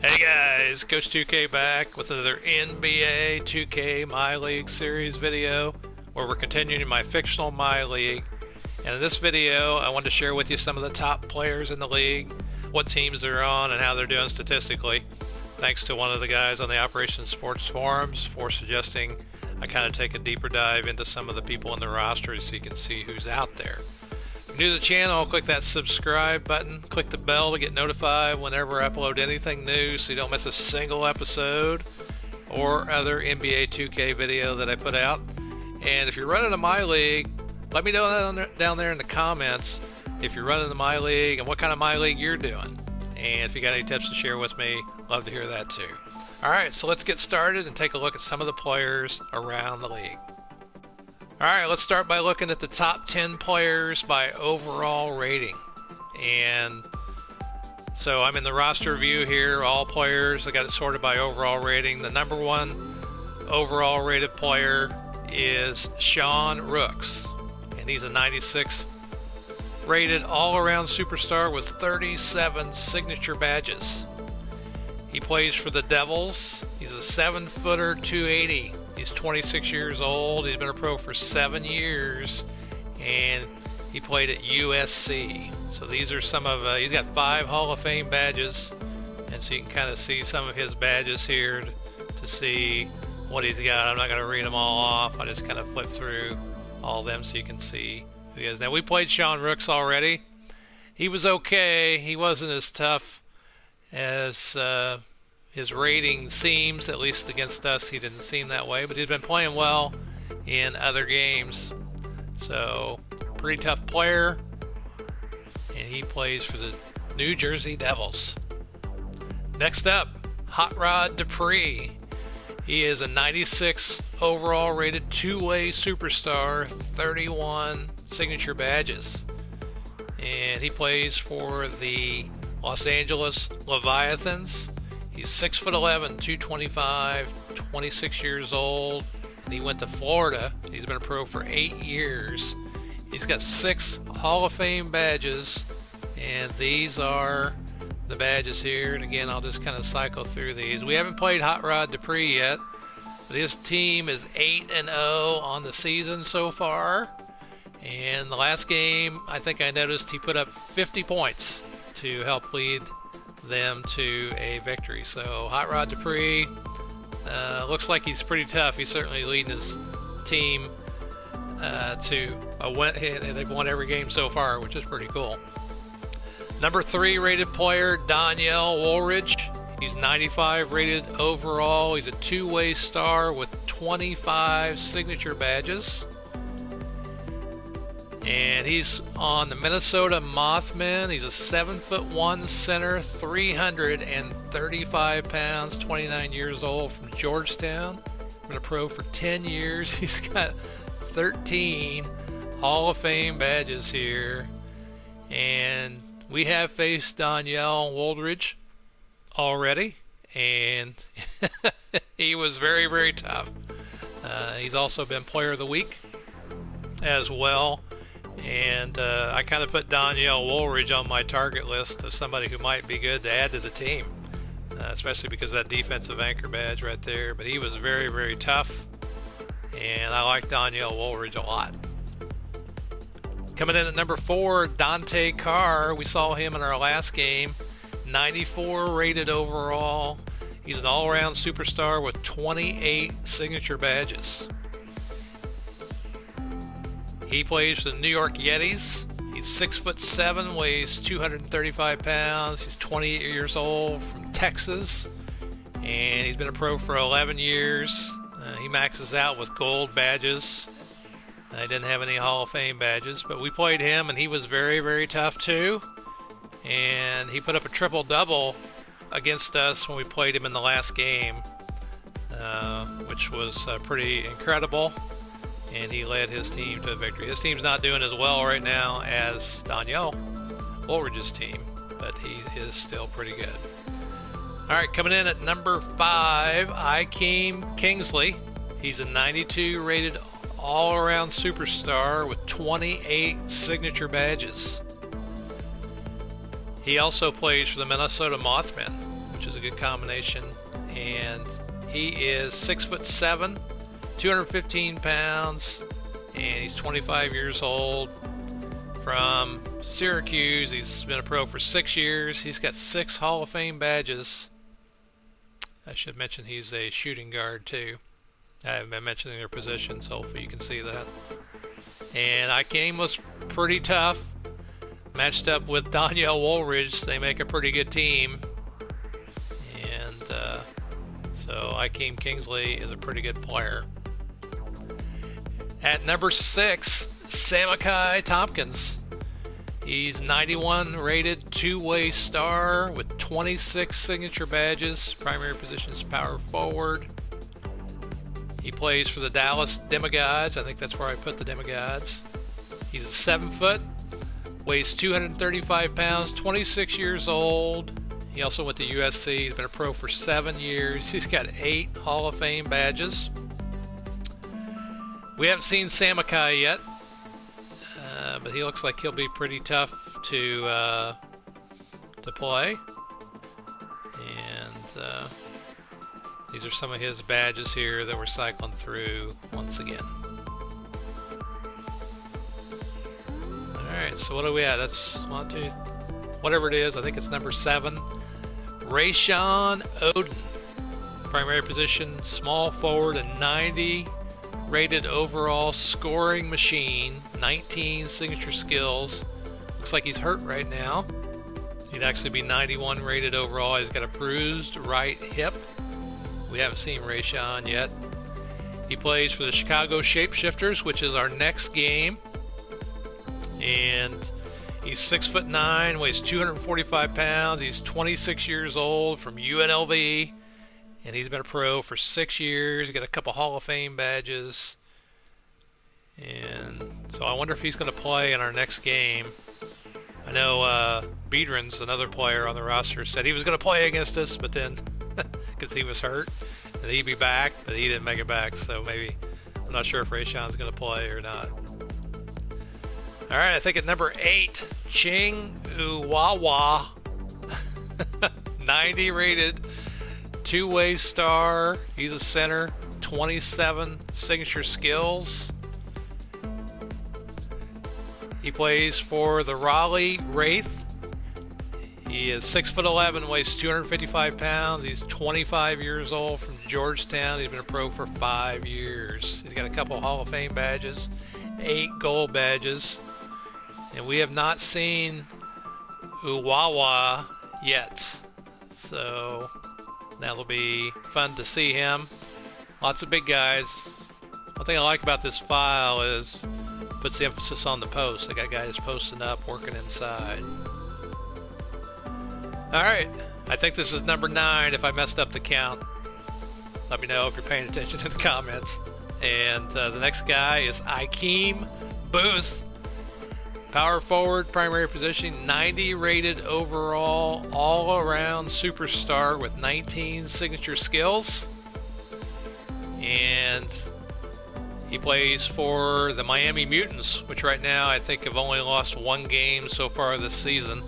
Hey guys, Coach 2K back with another NBA2K MyLeague series video where we're continuing my fictional MyLeague. And in this video, I wanted to share with you some of the top players in the league, what teams they're on, and how they're doing statistically. Thanks to one of the guys on the Operation Sports forums for suggesting I kind of take a deeper dive into some of the people in the roster so you can see who's out there. If you're new to the channel, click that subscribe button, click the bell to get notified whenever I upload anything new so you don't miss a single episode or other NBA 2K video that I put out. And if you're running a MyLeague, let me know down there in the comments if you're running the MyLeague and what kind of MyLeague you're doing. And if you got any tips to share with me, love to hear that too. Alright, so let's get started and take a look at some of the players around the league. Alright, let's start by looking at the top 10 players by overall rating. And so I'm in the roster view here, all players. I got it sorted by overall rating. The number one overall rated player is Sean Rooks, and he's a 96 rated all-around superstar with 37 signature badges. He plays for the Devils. He's a 7-footer, 280. He's 26 years old. He's been a pro for 7 years, and he played at USC. So these are some of, he's got 5 Hall of Fame badges, and so you can kind of see some of his badges here to see what he's got. I'm not going to read them all off. I just kind of flip through all of them so you can see who he is. Now, we played Sean Rooks already. He was okay. He wasn't as tough as his rating seems, at least against us. He didn't seem that way, but he's been playing well in other games. So, pretty tough player, and he plays for the New Jersey Devils. Next up, Hot Rod Dupree. He is a 96 overall rated two-way superstar, 31 signature badges. And he plays for the Los Angeles Leviathans. He's 6'11", 225, 26 years old, and he went to Florida. He's been a pro for 8 years. He's got 6 Hall of Fame badges, and these are the badges here. And again, I'll just kind of cycle through these. We haven't played Hot Rod Dupree yet, but his team is 8-0 on the season so far. And the last game, I think I noticed he put up 50 points to help lead them to a victory. So Hot Rod Dupree looks like he's pretty tough. He's certainly leading his team to a win. They've won every game so far, which is pretty cool. Number 3 rated player, Danielle Woolridge. He's 95 rated overall. He's a two-way star with 25 signature badges. And he's on the Minnesota Mothmen. He's a 7'1" center, 335 pounds, 29 years old, from Georgetown. Been a pro for 10 years. He's got 13 Hall of Fame badges here. And we have faced Danielle Woolridge already, and he was very, very tough. He's also been Player of the Week as well. And I kind of put Danielle Woolridge on my target list of somebody who might be good to add to the team, especially because of that defensive anchor badge right there. But he was very, very tough, and I like Danielle Woolridge a lot. Coming in at number 4, Dante Carr. We saw him in our last game, 94 rated overall. He's an all-around superstar with 28 signature badges. He plays for the New York Yetis. He's 6'7", weighs 235 pounds. He's 28 years old, from Texas, and he's been a pro for 11 years. He maxes out with gold badges. He didn't have any Hall of Fame badges, but we played him, and he was very, very tough too. And he put up a triple-double against us when we played him in the last game, which was pretty incredible. And he led his team to a victory. His team's not doing as well right now as Danielle Woolridge's team, but he is still pretty good. All right, coming in at number 5, Ikeem Kingsley. He's a 92 rated all-around superstar with 28 signature badges. He also plays for the Minnesota Mothmen, which is a good combination. And he is 6'7", 215 pounds, and he's 25 years old. From Syracuse. He's been a pro for 6 years. He's got 6 Hall of Fame badges. I should mention he's a shooting guard too. I haven't been mentioning their positions, so hopefully you can see that. And Ikem was pretty tough. Matched up with Danielle Woolridge. They make a pretty good team. And so Ikem Kingsley is a pretty good player. At number 6, Samakai Tompkins. He's 91 rated, two-way star with 26 signature badges. Primary position is power forward. He plays for the Dallas Demigods. I think that's where I put the Demigods. He's 7 foot, weighs 235 pounds, 26 years old. He also went to USC. He's been a pro for 7 years. He's got 8 Hall of Fame badges. We haven't seen Samakai yet, but he looks like he'll be pretty tough to play. And these are some of his badges here that we're cycling through once again. Alright, so what do we have? That's 1, 2, whatever it is. I think it's number 7. Rayshawn Oden. Primary position, small forward, and 90 rated overall scoring machine. 19 signature skills. Looks like he's hurt right now. He'd actually be 91 rated overall. He's got a bruised right hip. We haven't seen Rayshawn yet. He plays for the Chicago Shapeshifters, which is our next game. And he's 6'9", weighs 245 pounds. He's 26 years old, from UNLV. And he's been a pro for 6 years. He's got a couple Hall of Fame badges. And so I wonder if he's going to play in our next game. I know Biedron's another player on the roster said he was going to play against us, but then because he was hurt, and he'd be back, but he didn't make it back. So maybe, I'm not sure if Rayshawn's going to play or not. All right, I think at number 8, Ching Uwawa, 90 rated, two-way star. He's a center, 27 signature skills. He plays for the Raleigh Wraith. He is 6'11", weighs 255 pounds. He's 25 years old, from Georgetown. He's been a pro for 5 years. He's got a couple Hall of Fame badges, 8 gold badges. And we have not seen Uwawa yet. So that'll be fun to see him. Lots of big guys. One thing I like about this file is puts the emphasis on the post. They got guys posting up, working inside. Alright, I think this is number 9 if I messed up the count. Let me know if you're paying attention in the comments. And the next guy is Ikem Booth. Power forward, primary position, 90 rated overall, all around superstar with 19 signature skills. And he plays for the Miami Mutants, which right now I think have only lost 1 game so far this season.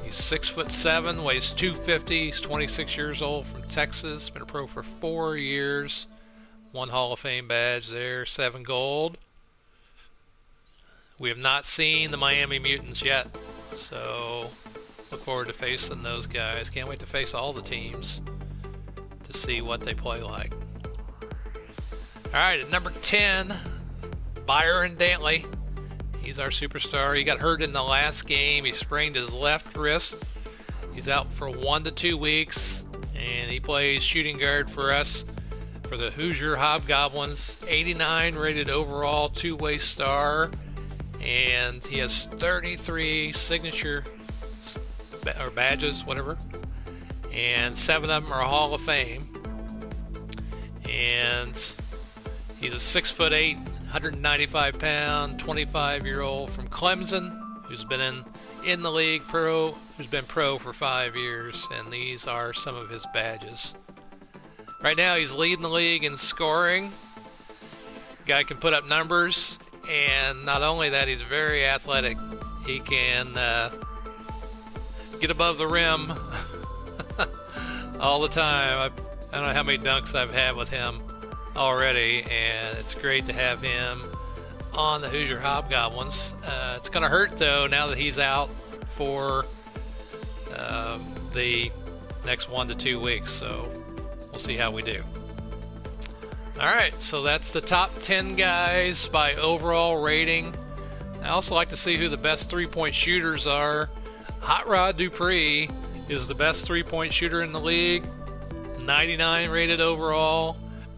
He's 6'7", weighs 250. He's 26 years old, from Texas. Been a pro for 4 years. 1 Hall of Fame badge there, 7 gold. We have not seen the Miami Mutants yet, so look forward to facing those guys. Can't wait to face all the teams to see what they play like. Alright, at number 10, Byron Dantley. He's our superstar. He got hurt in the last game. He sprained his left wrist. He's out for 1 to 2 weeks, and he plays shooting guard for us for the Hoosier Hobgoblins. 89 rated overall, two-way star, and he has 33 signature or badges, whatever, and 7 of them are Hall of Fame. And he's a 6'8", 195 pound, 25-year-old from Clemson, who's been in the league who's been pro for 5 years, and these are some of his badges. Right now he's leading the league in scoring. Guy can put up numbers, and not only that, he's very athletic. He can get above the rim all the time. I don't know how many dunks I've had with him already, and it's great to have him on the Hoosier Hobgoblins. It's going to hurt, though, now that he's out for the next 1 to 2 weeks, so we'll see how we do. Alright, so that's the top 10 guys by overall rating. I also like to see who the best three-point shooters are. Hot Rod Dupree is the best three-point shooter in the league, 99 rated overall.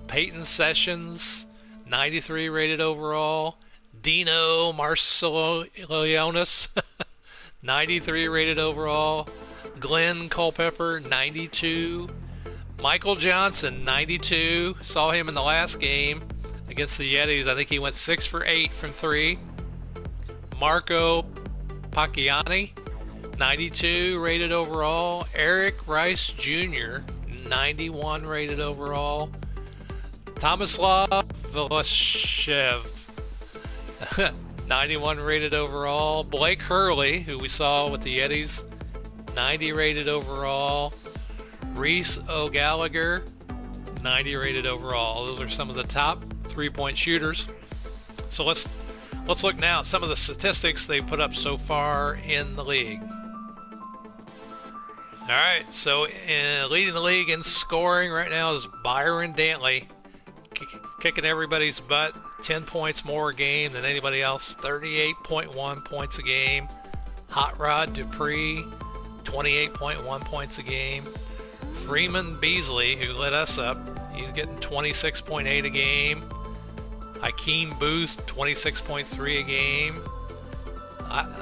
Peyton Sessions, 93 rated overall. Dino Marcelionis, 93 rated overall. Glenn Culpepper, 92. Michael Johnson, 92. Saw him in the last game against the Yetis. I think he went 6 for 8 from 3. Marco Pacchiani, 92 rated overall. Eric Rice Jr., 91 rated overall. Tomislav Velashev, 91 rated overall. Blake Hurley, who we saw with the Yetis, 90 rated overall. Reese O'Gallagher, 90 rated overall. Those are some of the top three-point shooters. So let's look now at some of the statistics they put up so far in the league. All right, so leading the league in scoring right now is Byron Dantley, kicking everybody's butt. 10 points more a game than anybody else. 38.1 points a game. Hot Rod Dupree, 28.1 points a game. Freeman Beasley, who led us up, he's getting 26.8 a game. Hakeem Booth, 26.3 a game.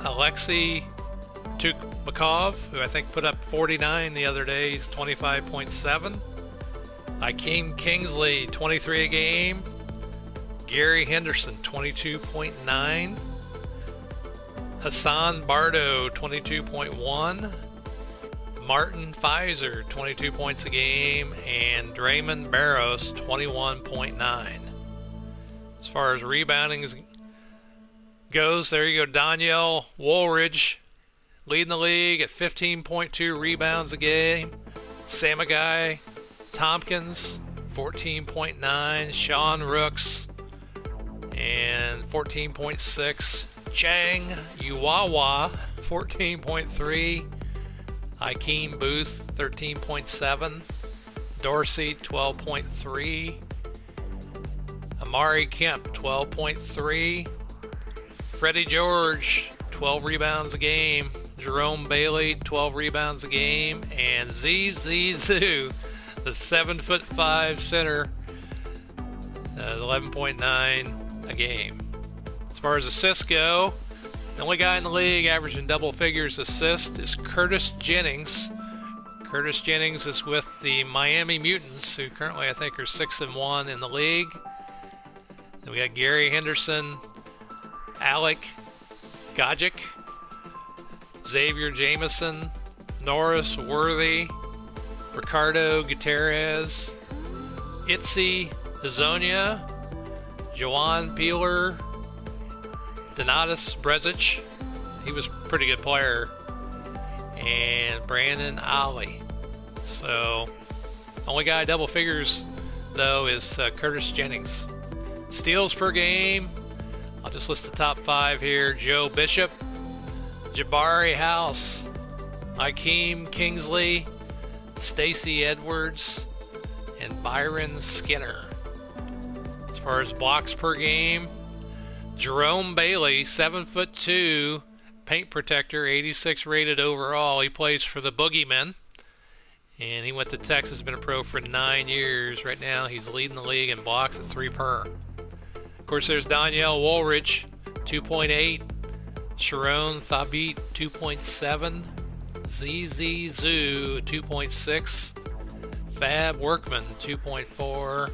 Alexei Tukmakov, who I think put up 49 the other day, he's 25.7. Hakeem Kingsley, 23 a game. Gary Henderson, 22.9. Hassan Bardo, 22.1. Martin Pfizer, 22 points a game. And Draymond Barros, 21.9. As far as rebounding goes, there you go, Danielle Woolridge leading the league at 15.2 rebounds a game. Samagai Tompkins, 14.9. Sean Rooks, and 14.6. Chang Uwawa, 14.3. Hakeem Booth, 13.7. Dorsey, 12.3. Amari Kemp, 12.3. Freddie George, 12 rebounds a game. Jerome Bailey, 12 rebounds a game. And ZZ Zoo, the 7'5" center, 11.9 a game. As far as assists go, the only guy in the league averaging double figures assist is Curtis Jennings. Curtis Jennings is with the Miami Mutants, who currently I think are 6-1 in the league. Then we got Gary Henderson, Alec Gogic, Xavier Jameson, Norris Worthy, Ricardo Gutierrez, Itzy Hazonia, Joan Peeler, Donatas Brezic, he was a pretty good player, and Brandon Ollie. So, only guy double figures, though, is Curtis Jennings. Steals per game, I'll just list the top 5 here. Joe Bishop, Jabari House, Hakeem Kingsley, Stacy Edwards, and Byron Skinner. As far as blocks per game, Jerome Bailey, 7'2", paint protector, 86 rated overall. He plays for the Boogeymen, and he went to Texas, been a pro for 9 years. Right now he's leading the league in blocks at 3 per. Of course, there's Danielle Woolridge, 2.8. Sharon Thabit, 2.7. ZZ Zoo, 2.6. Fab Workman, 2.4.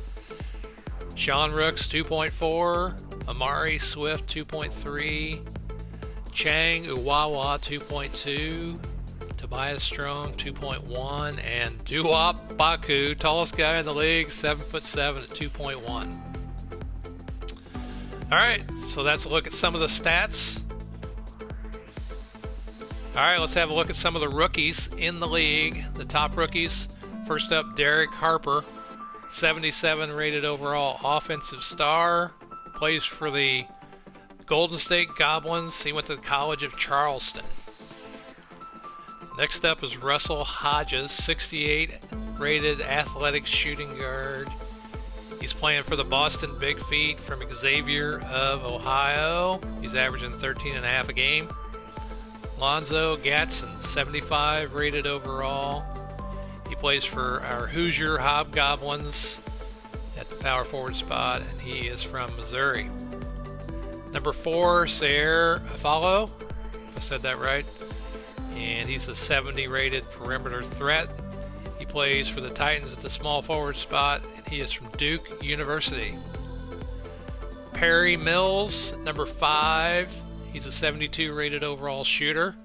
Sean Rooks, 2.4. Amari Swift, 2.3. Chang Uwawa, 2.2. Tobias Strong, 2.1. And Duop Baku, tallest guy in the league, 7'7" at 2.1. Alright, so that's a look at some of the stats. Alright, let's have a look at some of the rookies in the league. The top rookies First up, Derek Harper, 77 rated overall offensive star. Plays for the Golden State Goblins. He went to the College of Charleston. Next up is Russell Hodges, 68 rated athletic shooting guard. He's playing for the Boston Big Feet from Xavier of Ohio. He's averaging 13.5 a game. Lonzo Gatson, 75 rated overall. He plays for our Hoosier Hobgoblins at the power forward spot, and he is from Missouri. Number 4, Sayer Afalo, if I said that right. And he's a 70 rated perimeter threat. He plays for the Titans at the small forward spot, and he is from Duke University. Perry Mills, number 5. He's a 72 rated overall shooter,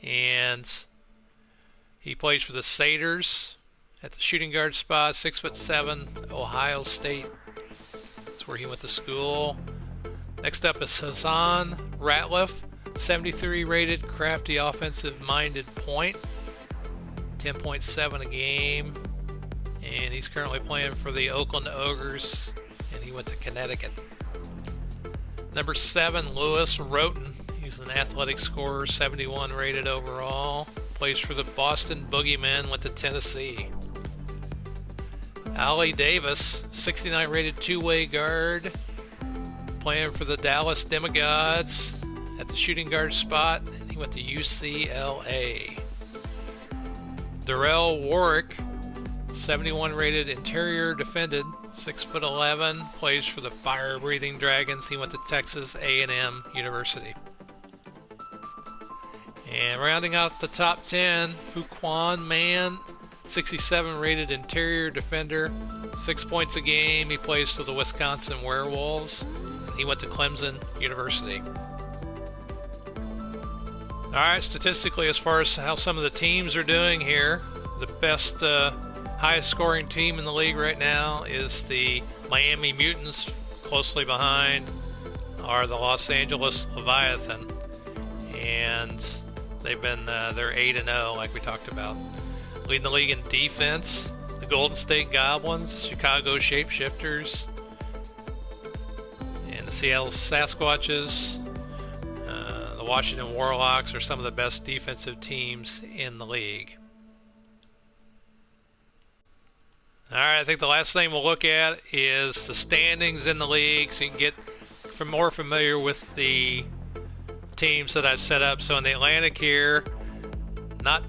and he plays for the Satyrs at the shooting guard spot, 6'7", Ohio State. That's where he went to school. Next up is Hassan Ratliff, 73 rated, crafty offensive-minded point, 10.7 a game, and he's currently playing for the Oakland Ogres, and he went to Connecticut. Number 7, Lewis Roten. He's an athletic scorer, 71 rated overall. Plays for the Boston Boogeymen, went to Tennessee. Ali Davis, 69 rated two-way guard. Playing for the Dallas Demigods at the shooting guard spot. He went to UCLA. Darrell Warwick, 71 rated interior defended, 6'11", plays for the fire-breathing Dragons. He went to Texas A&M University. And rounding out the top 10, Fuquan Man, 67 rated interior defender, 6 points a game. He plays for the Wisconsin Werewolves. He went to Clemson University. Alright, statistically, as far as how some of the teams are doing here, the best, highest scoring team in the league right now is the Miami Mutants. Closely behind are the Los Angeles Leviathan. And they've been, they're 8-0 like we talked about. Leading the league in defense, the Golden State Goblins, Chicago Shapeshifters, and the Seattle Sasquatches. The Washington Warlocks are some of the best defensive teams in the league. Alright, I think the last thing we'll look at is the standings in the league, so you can get more familiar with the teams that I've set up. So in the Atlantic here, not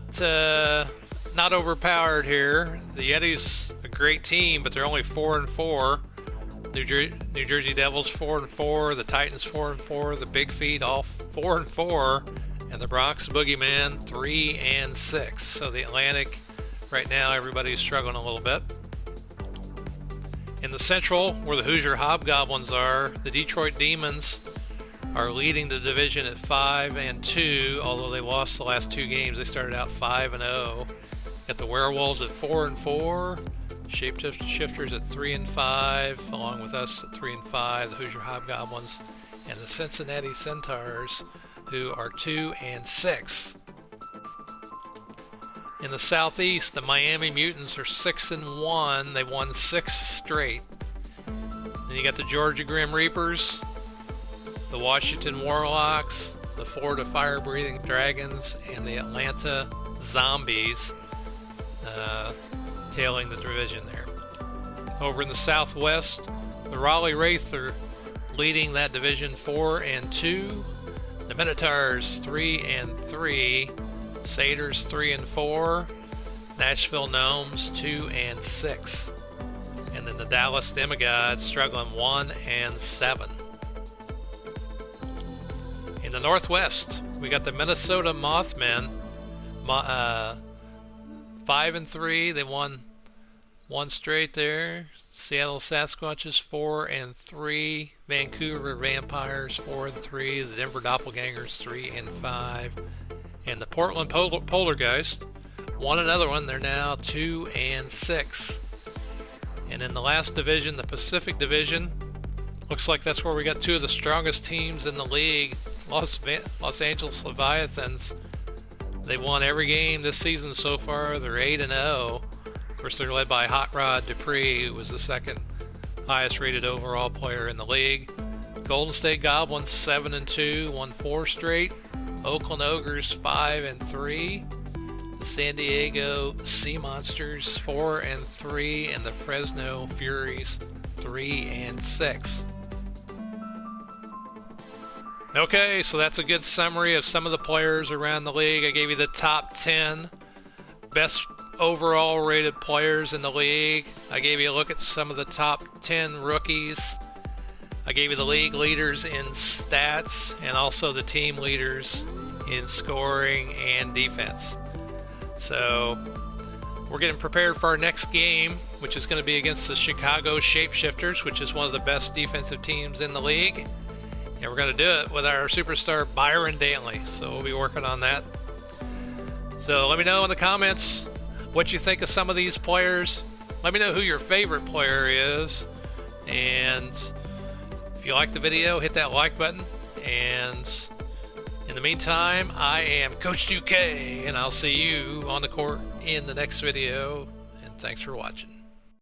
overpowered here. The Yetis, a great team, but they're only 4-4. New Jersey Devils 4-4, the Titans 4-4, the Big Feet all 4-4, and the Bronx Boogeyman 3-6. So the Atlantic right now, everybody's struggling a little bit. In the Central, where the Hoosier Hobgoblins are, the Detroit Demons are leading the division at 5-2, although they lost the last 2 games. They started out 5-0. Got the Werewolves at 4-4, Shapeshifters at 3-5, along with us at 3-5, the Hoosier Hobgoblins, and the Cincinnati Centaurs, who are 2-6. In the Southeast, the Miami Mutants are 6-1. They won 6 straight. Then you got the Georgia Grim Reapers, the Washington Warlocks, the Florida Fire-Breathing Dragons, and the Atlanta Zombies, tailing the division there. Over in the Southwest, the Raleigh Wraith are leading that division 4-2. The Minotaurs 3-3. Satyrs 3-4. Nashville Gnomes 2-6. And then the Dallas Demigods struggling 1-7. In the Northwest, we got the Minnesota Mothmen 5-3. They won 1 straight there. Seattle Sasquatches 4-3. Vancouver Vampires 4-3. The Denver Doppelgangers 3-5. And the Portland Poltergeist won another one. They're now 2-6. And in the last division, the Pacific Division, looks like that's where we got 2 of the strongest teams in the league. Los Angeles Leviathans. They won every game this season so far. They're 8-0. course, they're led by Hot Rod Dupree, who was the second highest rated overall player in the league. Golden State Goblins 7-2, won 4 straight. Oakland Ogres 5-3. The San Diego Sea Monsters 4-3, and the Fresno Furies 3-6. Okay, so that's a good summary of some of the players around the league. I gave you the top 10 best overall rated players in the league. I gave you a look at some of the top 10 rookies. I gave you the league leaders in stats and also the team leaders in scoring and defense. So we're getting prepared for our next game, which is going to be against the Chicago Shapeshifters, which is one of the best defensive teams in the league. And we're going to do it with our superstar Byron Dantley. So we'll be working on that. So let me know in the comments what you think of some of these players. Let me know who your favorite player is. And if you like the video, hit that like button. And in the meantime, I am Coach 2K, and I'll see you on the court in the next video. And thanks for watching.